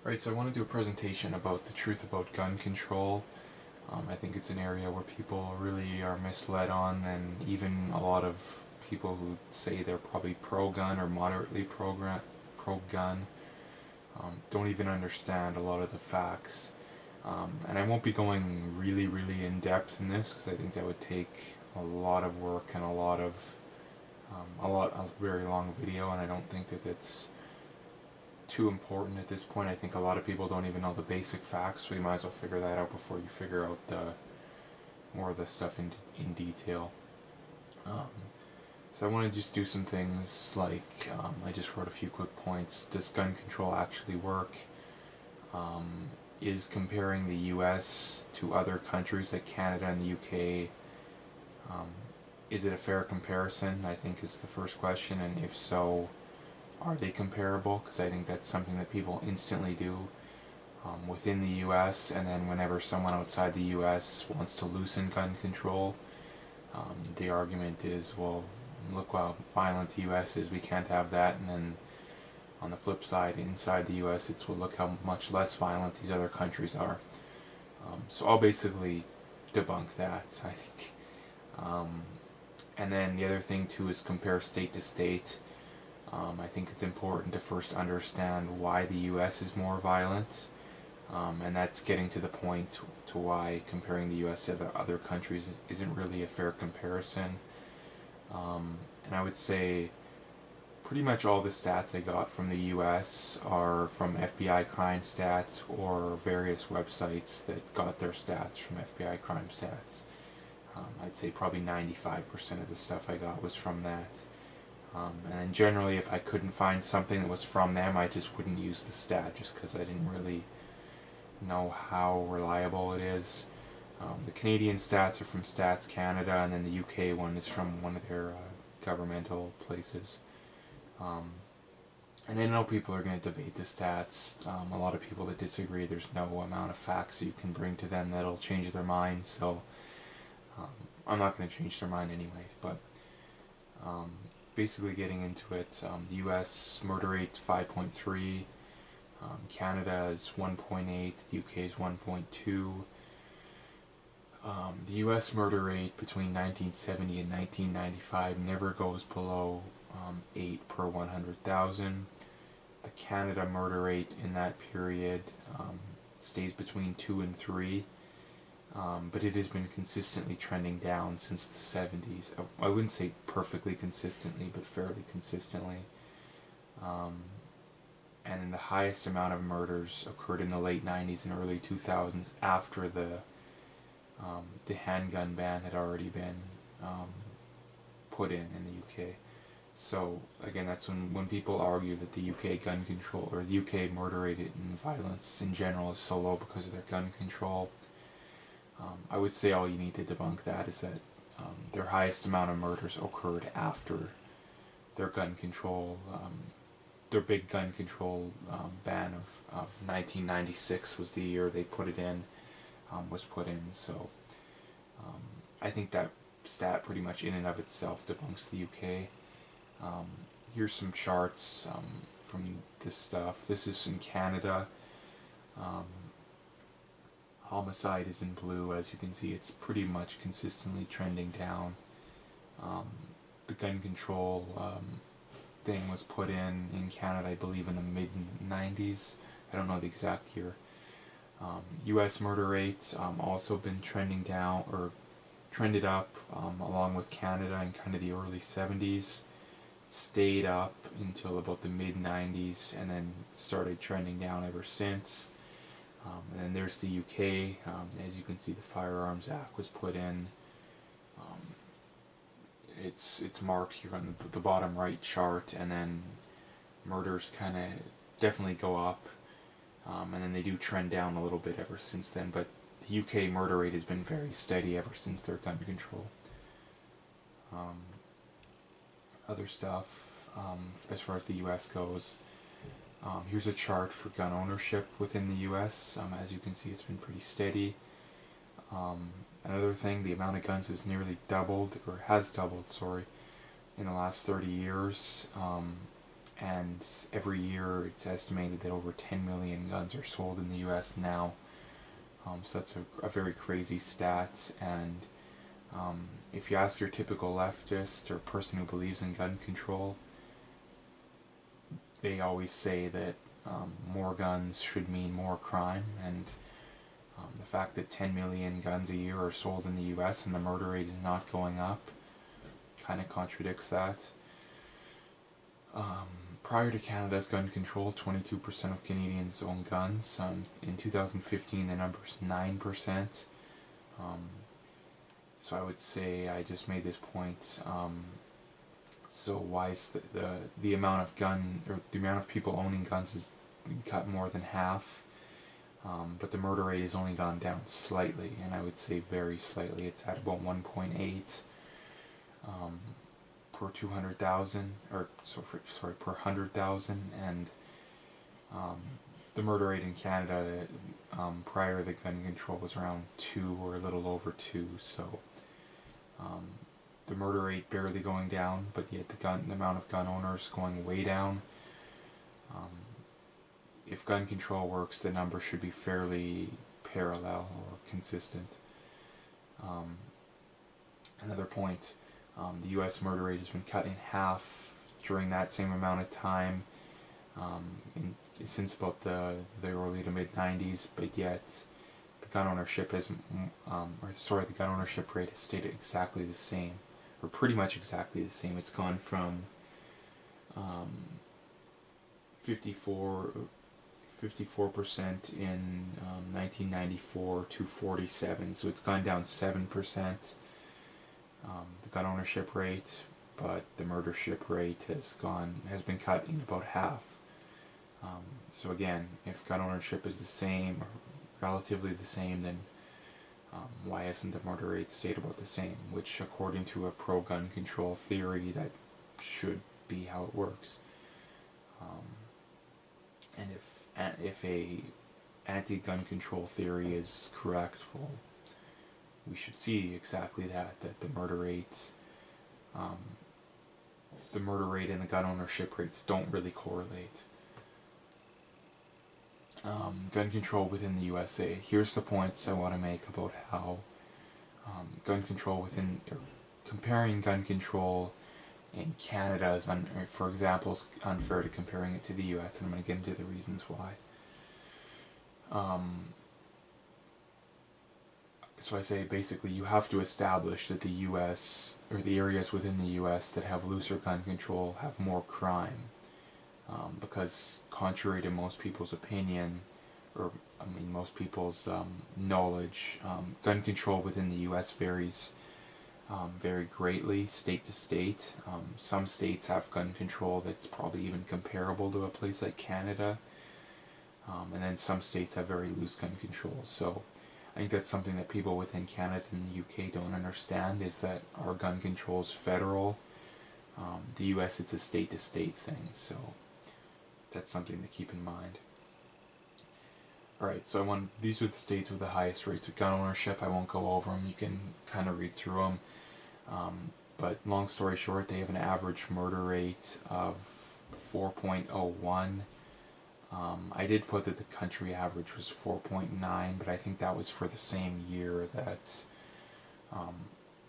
Alright, so I want to do a presentation about the truth about gun control. I think it's an area where people really are misled on, and even a lot of people who say they're probably pro-gun or moderately pro-gun don't even understand a lot of the facts. And I won't be going really in depth in this because I think that would take a lot of work and a very long video, and I don't think that it's too important at this point. I think a lot of people don't even know the basic facts, so you might as well figure that out before you figure out more of the stuff in detail. So I want to just do some things like, I just wrote a few quick points. Does gun control actually work? Is comparing the US to other countries like Canada and the UK, is it a fair comparison, I think is the first question, and if so, are they comparable? Because I think that's something that people instantly do within the US, and then whenever someone outside the US wants to loosen gun control, the argument is, well, look how violent the US is, we can't have that, and then on the flip side, inside the US, it's, well, look how much less violent these other countries are. So I'll basically debunk that, I think. And then the other thing too is compare state to state. I think it's important to first understand why the US is more violent, and that's getting to the point to why comparing the US to the other countries isn't really a fair comparison. And I would say pretty much all the stats I got from the US are from FBI crime stats or various websites that got their stats from FBI crime stats. I'd say probably 95% of the stuff I got was from that. And then generally, if I couldn't find something that was from them, I just wouldn't use the stat, just because I didn't really know how reliable it is. The Canadian stats are from Stats Canada, and then the UK one is from one of their governmental places. And I know people are going to debate the stats. A lot of people that disagree, there's no amount of facts you can bring to them that'll change their mind, so I'm not going to change their mind anyway. But basically getting into it, the US murder rate 5.3, Canada is 1.8, the UK is 1.2. The US murder rate between 1970 and 1995 never goes below 8 per 100,000. The Canada murder rate in that period stays between 2 and 3. But it has been consistently trending down since the 70s. I wouldn't say perfectly consistently, but fairly consistently. And then the highest amount of murders occurred in the late 90s and early 2000s after the handgun ban had already been put in the UK. So again, that's when people argue that the UK gun control, or the UK murder rate and violence in general is so low because of their gun control. I would say all you need to debunk that is that their highest amount of murders occurred after their gun control, their big gun control ban of 1996 was the year they put it in, was put in. So I think that stat pretty much in and of itself debunks the UK. Here's some charts from this stuff. This is in Canada. Homicide is in blue. As you can see, it's pretty much consistently trending down. The gun control thing was put in Canada, I believe, in the mid-90s. I don't know the exact year. US murder rates also been trending down, or trended up, along with Canada in kind of the early 70s. It stayed up until about the mid-90s, and then started trending down ever since. And then there's the UK. As you can see, the Firearms Act was put in. It's marked here on the bottom right chart, and then murders kind of definitely go up, and then they do trend down a little bit ever since then, but the UK murder rate has been very steady ever since their gun control. Other stuff, as far as the US goes, here's a chart for gun ownership within the US. As you can see, it's been pretty steady. Another thing, the amount of guns has nearly doubled, or has doubled, sorry, in the last 30 years. and every year it's estimated that over 10 million guns are sold in the US now. So that's a very crazy stat, and if you ask your typical leftist or person who believes in gun control, they always say that more guns should mean more crime, and the fact that 10 million guns a year are sold in the US and the murder rate is not going up kind of contradicts that. Prior to Canada's gun control, 22% of Canadians own guns. In 2015, the number is 9%. So I would say, I just made this point. So why is the amount of the amount of people owning guns is cut more than half, but the murder rate has only gone down slightly, and I would say very slightly. It's at about 1.8 per 200,000, or sorry, per 100,000, and the murder rate in Canada prior to the gun control was around 2 or a little over 2. So the murder rate barely going down, but yet the amount of gun owners going way down. If gun control works, the number should be fairly parallel or consistent. Another point, the U.S. murder rate has been cut in half during that same amount of time, since about the early to mid 90s, but yet the gun ownership has, the gun ownership rate has stayed exactly the same, or pretty much exactly the same. It's gone from 54% in 1994 to 47, so it's gone down 7%. The gun ownership rate, but the murdership rate has been cut in about half. So again, if gun ownership is the same, or relatively the same, then why hasn't the murder rate stayed about the same? Which, according to a pro-gun control theory, that should be how it works. And if a anti-gun control theory is correct, well, we should see exactly that the murder rates, the murder rate and the gun ownership rates don't really correlate. Gun control within the USA. Here's the points I want to make about how gun control comparing gun control in Canada is, for example, is unfair to comparing it to the US, and I'm going to get into the reasons why. So I say basically you have to establish that the US, or the areas within the US that have looser gun control, have more crime. Because contrary to most people's opinion, or most people's knowledge, gun control within the US varies very greatly state to state. Some states have gun control that's probably even comparable to a place like Canada, and then some states have very loose gun control. So I think that's something that people within Canada and the UK don't understand, is that our gun control is federal. The US, it's a state-to-state thing, so that's something to keep in mind. Alright, so these are the states with the highest rates of gun ownership. I won't go over them, you can kind of read through them. But long story short, they have an average murder rate of 4.01. I did put that the country average was 4.9, but I think that was for the same year that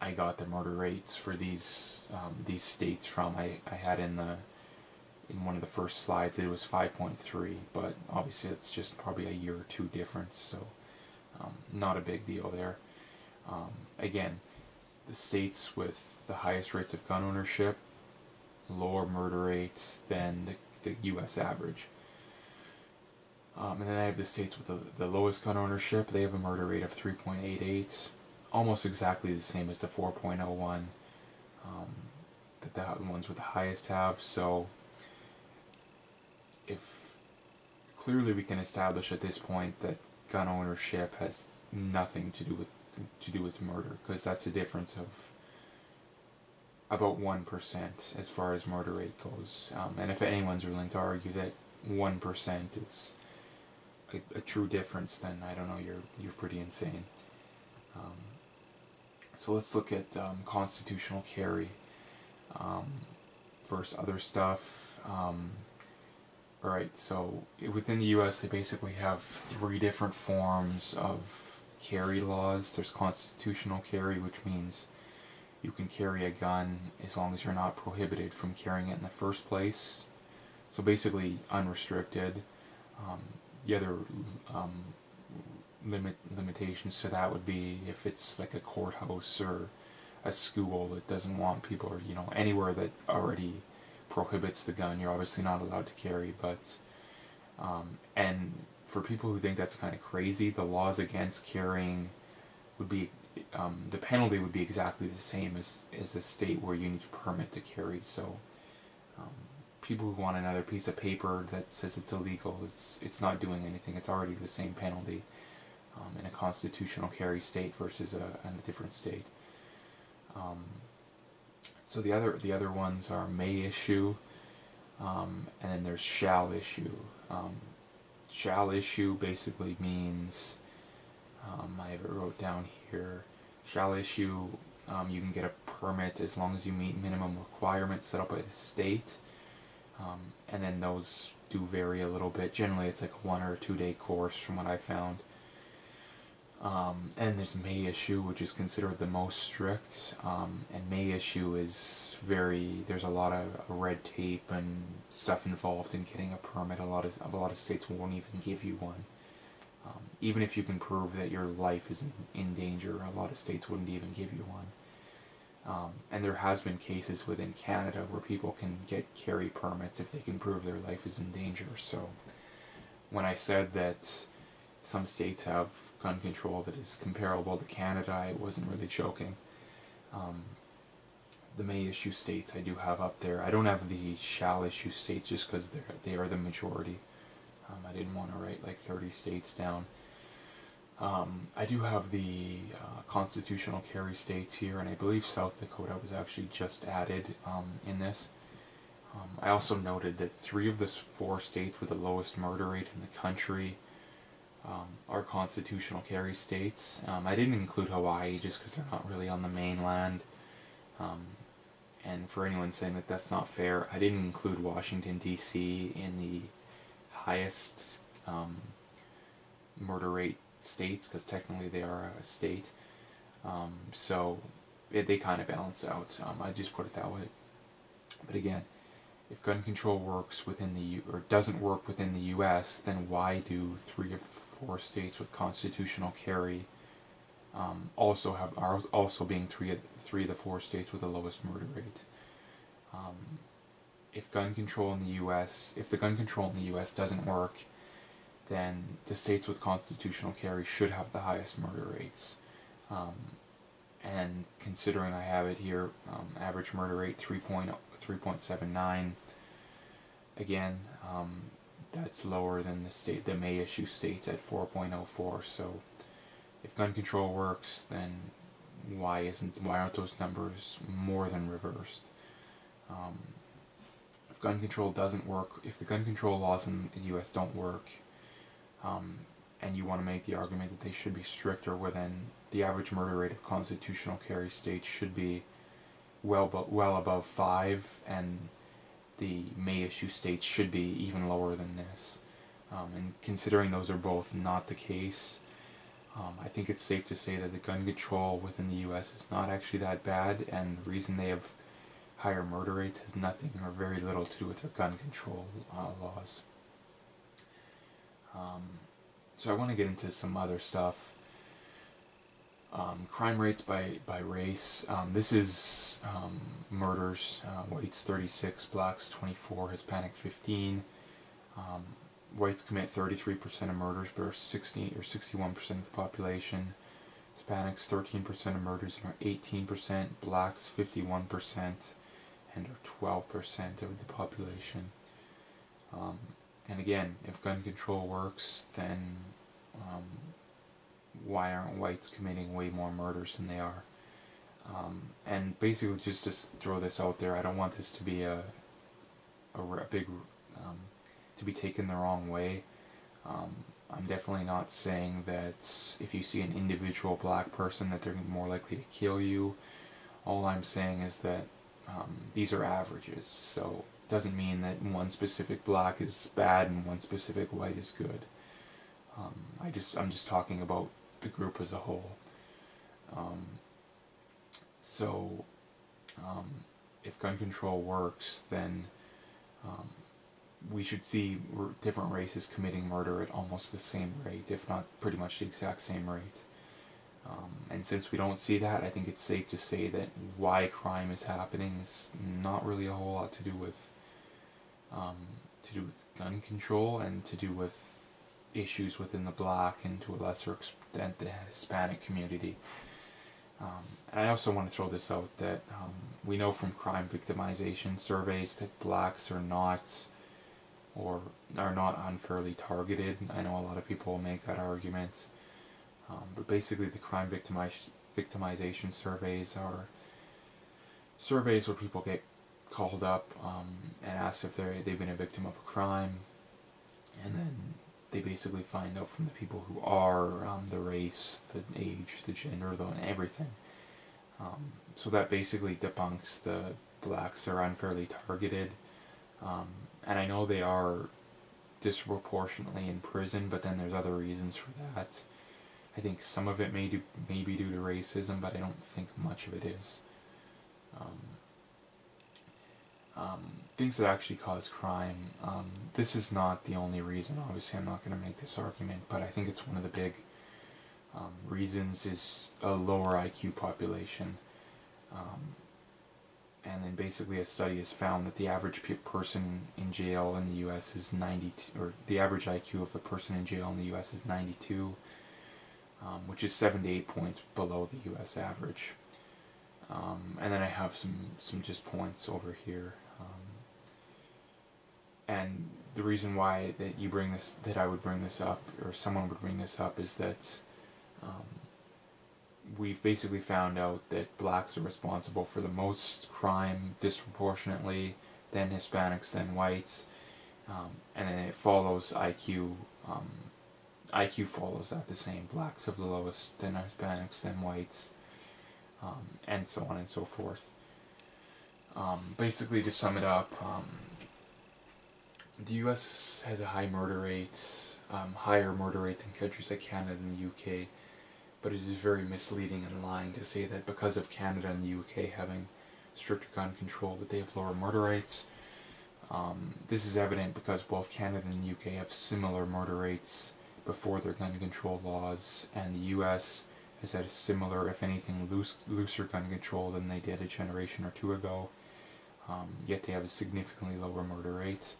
I got the murder rates for these states from. I had in one of the first slides it was 5.3, but obviously it's just probably a year or two difference, so not a big deal there. Again, the states with the highest rates of gun ownership, lower murder rates than the US average. And then I have the states with the lowest gun ownership. They have a murder rate of 3.88, almost exactly the same as the 4.01 that the ones with the highest have. So if clearly we can establish at this point that gun ownership has nothing to do with murder, because that's a difference of about 1% as far as murder rate goes. And if anyone's willing to argue that 1% is a true difference, then I don't know, you're pretty insane. So let's look at constitutional carry versus other stuff. Alright, so within the US they basically have three different forms of carry laws. There's constitutional carry, which means you can carry a gun as long as you're not prohibited from carrying it in the first place. So basically unrestricted. The other limitations to that would be if it's like a courthouse or a school that doesn't want people, or anywhere that already prohibits the gun, you're obviously not allowed to carry. But and for people who think that's kind of crazy, the laws against carrying would be the penalty would be exactly the same as a state where you need a permit to carry. So people who want another piece of paper that says it's illegal, it's not doing anything. It's already the same penalty in a constitutional carry state versus in a different state. So the other ones are may issue, and then there's shall issue. Shall issue basically means, I have it wrote down here, shall issue, you can get a permit as long as you meet minimum requirements set up by the state, and then those do vary a little bit. Generally it's like a 1 or a 2 day course from what I found. And there's may issue, which is considered the most strict, and may issue is there's a lot of red tape and stuff involved in getting a permit. A lot of states won't even give you one. Even if you can prove that your life is in danger, a lot of states wouldn't even give you one. And there has been cases within Canada where people can get carry permits if they can prove their life is in danger. So when I said that some states have gun control that is comparable to Canada, I wasn't really joking. The may issue states I do have up there. I don't have the shall issue states just because they are the majority. I didn't want to write like 30 states down. I do have the constitutional carry states here, and I believe South Dakota was actually just added in this. I also noted that 3 of the 4 states with the lowest murder rate in the country are constitutional carry states. I didn't include Hawaii just because they're not really on the mainland. And for anyone saying that that's not fair, I didn't include Washington, D.C. in the highest murder rate states because technically they are a state. So they kind of balance out. I just put it that way. But again, if gun control works within or doesn't work within the U.S., then why do 3 of 4 states with constitutional carry are also being 3 of the 4 states with the lowest murder rate? If the gun control in the U.S. doesn't work, then the states with constitutional carry should have the highest murder rates. And considering I have it here, average murder rate 3.79. Again, that's lower than the may issue states at 4.04. So if gun control works, then why aren't those numbers more than reversed? If gun control doesn't work, if the gun control laws in the U.S. don't work, and you want to make the argument that they should be stricter, then the average murder rate of constitutional carry states should be well above 5, and the may issue states should be even lower than this. And considering those are both not the case, I think it's safe to say that the gun control within the U.S. is not actually that bad, and the reason they have higher murder rates has nothing or very little to do with their gun control laws. So I want to get into some other stuff. Crime rates by race. This is murders. Whites 36, blacks 24, Hispanic 15. Whites commit 33% of murders, but are 61% of the population. Hispanics 13% of murders and are 18%. Blacks 51% and are 12% of the population. And again, if gun control works, then why aren't whites committing way more murders than they are? And basically, just to throw this out there, I don't want this to be a big to be taken the wrong way. I'm definitely not saying that if you see an individual black person that they're more likely to kill you. All I'm saying is that these are averages. So doesn't mean that one specific black is bad and one specific white is good. I'm just talking about the group as a whole. So if gun control works, then we should see different races committing murder at almost the same rate, if not pretty much the exact same rate. And since we don't see that, I think it's safe to say that why crime is happening is not really a whole lot to do with gun control, and to do with issues within the black and to a lesser extent the Hispanic community. And I also want to throw this out that we know from crime victimization surveys that blacks are not unfairly targeted. I know a lot of people will make that argument, but basically the crime victimization surveys are surveys where people get called up and asked if they've been a victim of a crime, and then they basically find out from the people who are the race, the age, the gender, and everything. So that basically debunks the blacks are unfairly targeted. And I know they are disproportionately in prison, but then there's other reasons for that. I think some of it may be due to racism, but I don't think much of it is. Things that actually cause crime. This is not the only reason. Obviously, I'm not going to make this argument, but I think it's one of the big reasons is a lower IQ population. And then basically a study has found that the average person in jail in the U.S. is 92, or the average IQ of a person in jail in the U.S. is 92, which is 7 to 8 points below the U.S. average. And then I have some just points over here. And the reason why that I would bring this up, or someone would bring this up, is that we've basically found out that blacks are responsible for the most crime disproportionately, then Hispanics, then whites, and then it follows IQ. IQ follows that the same. Blacks have the lowest, then Hispanics, then whites, and so on and so forth. Basically, to sum it up, the U.S. has a high murder rate, higher murder rate than countries like Canada and the U.K., but it is very misleading and lying to say that because of Canada and the UK having stricter gun control that they have lower murder rates. This is evident because both Canada and the UK have similar murder rates before their gun control laws, and the US has had a similar, if anything, looser gun control than they did a generation or two ago, yet they have a significantly lower murder rate.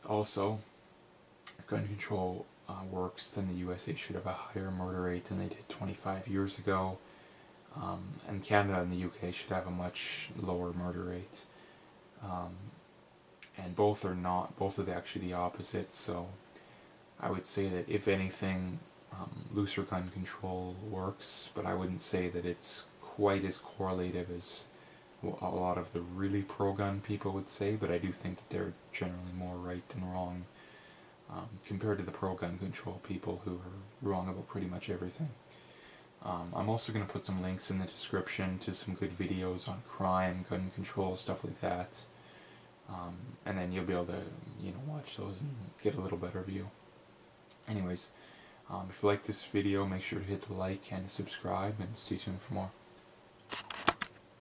Also, if gun control works, then the USA should have a higher murder rate than they did 25 years ago, and Canada and the UK should have a much lower murder rate, and both are actually the opposite. So I would say that if anything, looser gun control works, but I wouldn't say that it's quite as correlative as a lot of the really pro-gun people would say, but I do think that they're generally more right than wrong compared to the pro-gun control people who are wrong about pretty much everything. I'm also going to put some links in the description to some good videos on crime, gun control, stuff like that, and then you'll be able to watch those and get a little better view. Anyways, if you like this video, make sure to hit the like and subscribe, and stay tuned for more.